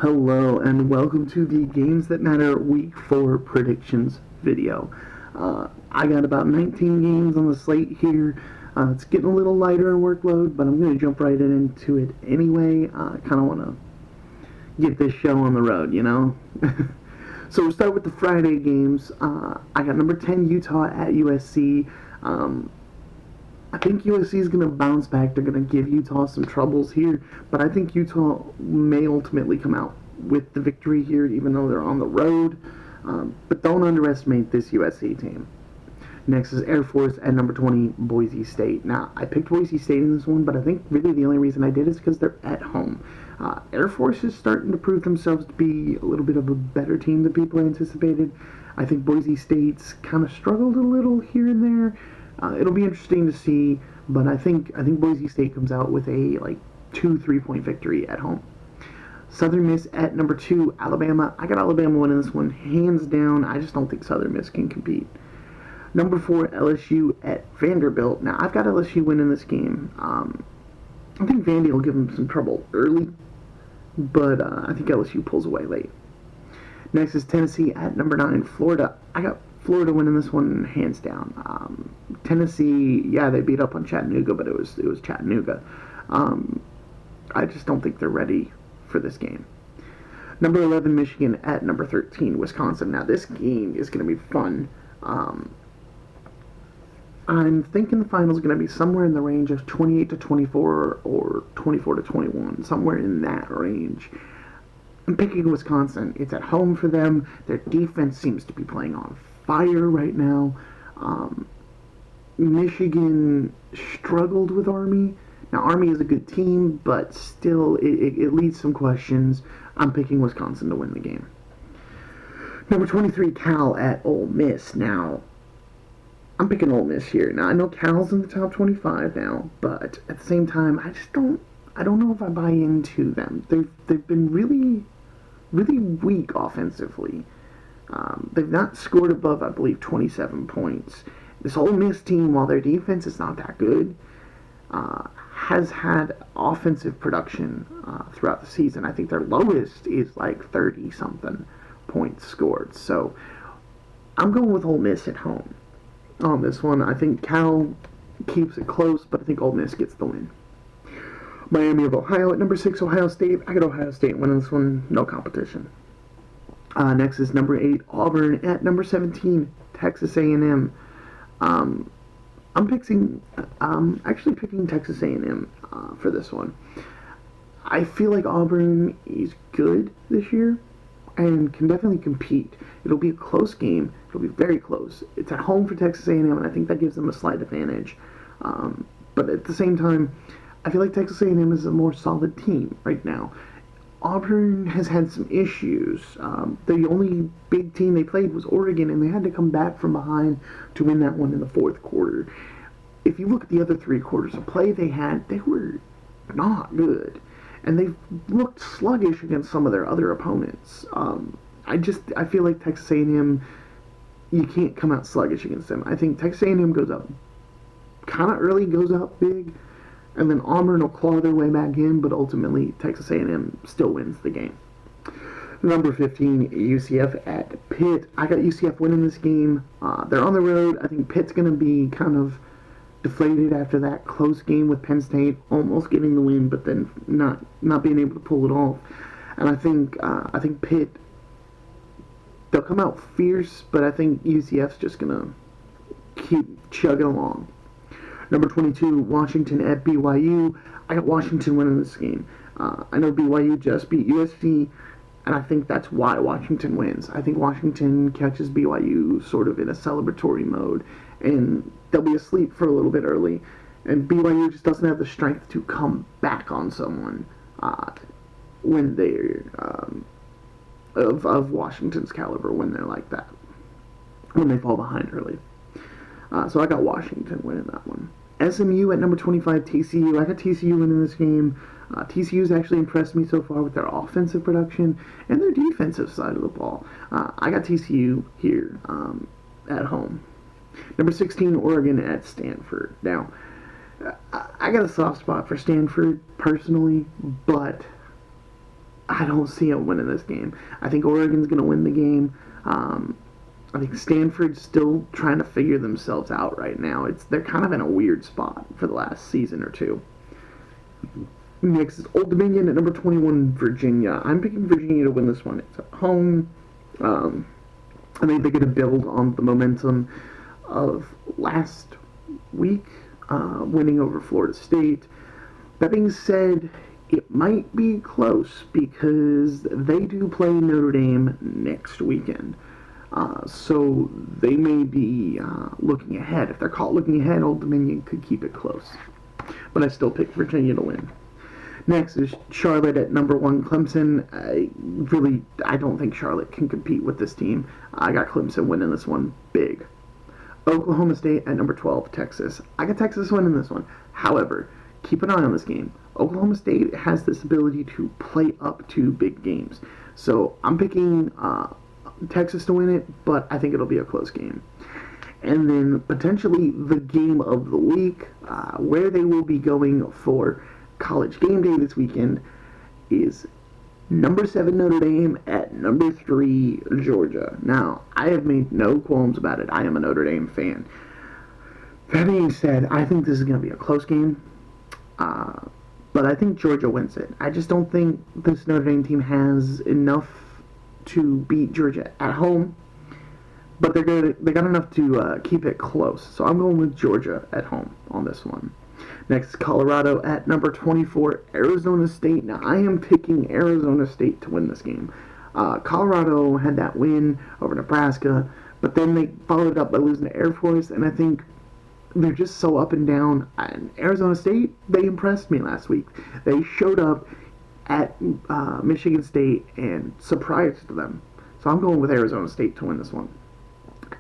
Hello and welcome to the Games That Matter Week 4 predictions video. I got about 19 games on the slate here. It's getting a little lighter in workload, but I'm going to jump right into it anyway. I kind of want to get this show on the road, you know? So we'll start with the Friday games. I got number 10 Utah at USC. I think USC is going to bounce back. They're going to give Utah some troubles here, but I think Utah may ultimately come out with the victory here, even though they're on the road. But don't underestimate this USC team. Next is Air Force at number 20, Boise State. Now, I picked Boise State in this one, but I think really the only reason I did is because they're at home. Air Force is starting to prove themselves to be a little bit of a better team than people anticipated. I think Boise State's kind of struggled a little here and there. It'll be interesting to see, but I think Boise State comes out with a 2-3 point victory at home. Southern Miss at number 2, Alabama. I got Alabama winning this one hands down. I just don't think Southern Miss can compete. Number 4, LSU at Vanderbilt. Now I've got LSU winning this game. I think Vandy will give them some trouble early, but I think LSU pulls away late. Next is Tennessee at number 9, Florida. I got Florida winning this one hands down. Tennessee, yeah, they beat up on Chattanooga, but it was Chattanooga. I just don't think they're ready for this game. Number 11, Michigan at number 13, Wisconsin. Now this game is going to be fun. I'm thinking the final is going to be somewhere in the range of 28-24 or 24-21, somewhere in that range. I'm picking Wisconsin. It's at home for them. Their defense seems to be playing on fire right now. Michigan struggled with Army. Now, Army is a good team, but still, it leads some questions. I'm picking Wisconsin to win the game. Number 23, Cal at Ole Miss. Now, I'm picking Ole Miss here. Now, I know Cal's in the top 25 now, but at the same time, I don't know if I buy into them. They've been really weak offensively. They've not scored above, I believe, 27 points. This Ole Miss team, while their defense is not that good, has had offensive production throughout the season. I think their lowest is like 30-something points scored. So I'm going with Ole Miss at home on this one. I think Cal keeps it close, but I think Ole Miss gets the win. Miami of Ohio at number 6, Ohio State. I got Ohio State winning this one, no competition. Next is number 8, Auburn at number 17, Texas A&M. I'm actually picking Texas A&M for this one. I feel like Auburn is good this year and can definitely compete. It'll be a close game. It'll be very close. It's at home for Texas A&M, and I think that gives them a slight advantage. But at the same time, I feel like Texas A&M is a more solid team right now. Auburn has had some issues. The only big team they played was Oregon, and they had to come back from behind to win that one in the fourth quarter. If you look at the other 3 quarters of play they had, they were not good. And they've looked sluggish against some of their other opponents. I feel like Texas A&M, you can't come out sluggish against them. I think Texas A&M goes up kind of early, goes up big, and then Auburn will claw their way back in, but ultimately Texas A&M still wins the game. Number 15, UCF at Pitt. I got UCF winning this game. They're on the road. I think Pitt's going to be kind of deflated after that close game with Penn State, almost getting the win, but then not being able to pull it off. And I think Pitt, they'll come out fierce, but I think UCF's just going to keep chugging along. Number 22, Washington at BYU. I got Washington winning this game. I know BYU just beat USC, and I think that's why Washington wins. I think Washington catches BYU sort of in a celebratory mode, and they'll be asleep for a little bit early, and BYU just doesn't have the strength to come back on someone when they're of Washington's caliber, when they're like that, when they fall behind early. So I got Washington winning that one. SMU at number 25, TCU. I got TCU winning this game. TCU's actually impressed me so far with their offensive production and their defensive side of the ball. I got TCU here at home. Number 16, Oregon at Stanford. Now, I got a soft spot for Stanford personally, but I don't see it winning this game. I think Oregon's going to win the game. I think Stanford's still trying to figure themselves out right now. They're kind of in a weird spot for the last season or two. Next is Old Dominion at number 21, Virginia. I'm picking Virginia to win this one. It's at home. I think they're going to build on the momentum of last week, winning over Florida State. That being said, it might be close because they do play Notre Dame next weekend. So they may be looking ahead. If they're caught looking ahead, Old Dominion could keep it close. But I still pick Virginia to win. Next is Charlotte at number 1, Clemson. I don't think Charlotte can compete with this team. I got Clemson winning this one big. Oklahoma State at number 12, Texas. I got Texas winning this one. However, keep an eye on this game. Oklahoma State has this ability to play up to big games. So I'm picking Texas to win it, but I think it'll be a close game. And then potentially the game of the week, where they will be going for College Game Day this weekend, is number 7 Notre Dame at number 3 Georgia. Now, I have made no qualms about it. I am a Notre Dame fan. That being said, I think this is going to be a close game. But I think Georgia wins it. I just don't think this Notre Dame team has enough to beat Georgia at home. But they got enough to keep it close. So I'm going with Georgia at home on this one. Next, Colorado at number 24, Arizona State. Now, I am picking Arizona State to win this game. Colorado had that win over Nebraska, but then they followed it up by losing to Air Force, and I think they're just so up and down. And Arizona State, they impressed me last week. They showed up at Michigan State and surprised them. So I'm going with Arizona State to win this one.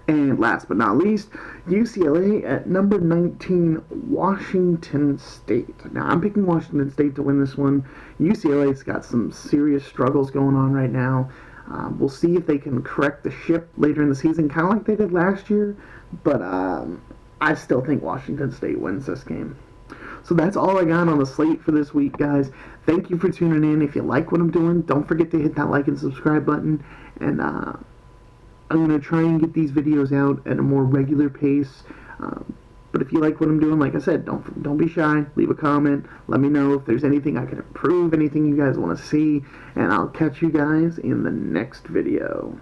And last but not least, UCLA at number 19, Washington State. Now, I'm picking Washington State to win this one. UCLA's got some serious struggles going on right now. We'll see if they can correct the ship later in the season, kind of like they did last year. But I still think Washington State wins this game. So that's all I got on the slate for this week, guys. Thank you for tuning in. If you like what I'm doing, don't forget to hit that like and subscribe button. And I'm going to try and get these videos out at a more regular pace. But if you like what I'm doing, like I said, don't be shy. Leave a comment. Let me know if there's anything I can improve, anything you guys want to see. And I'll catch you guys in the next video.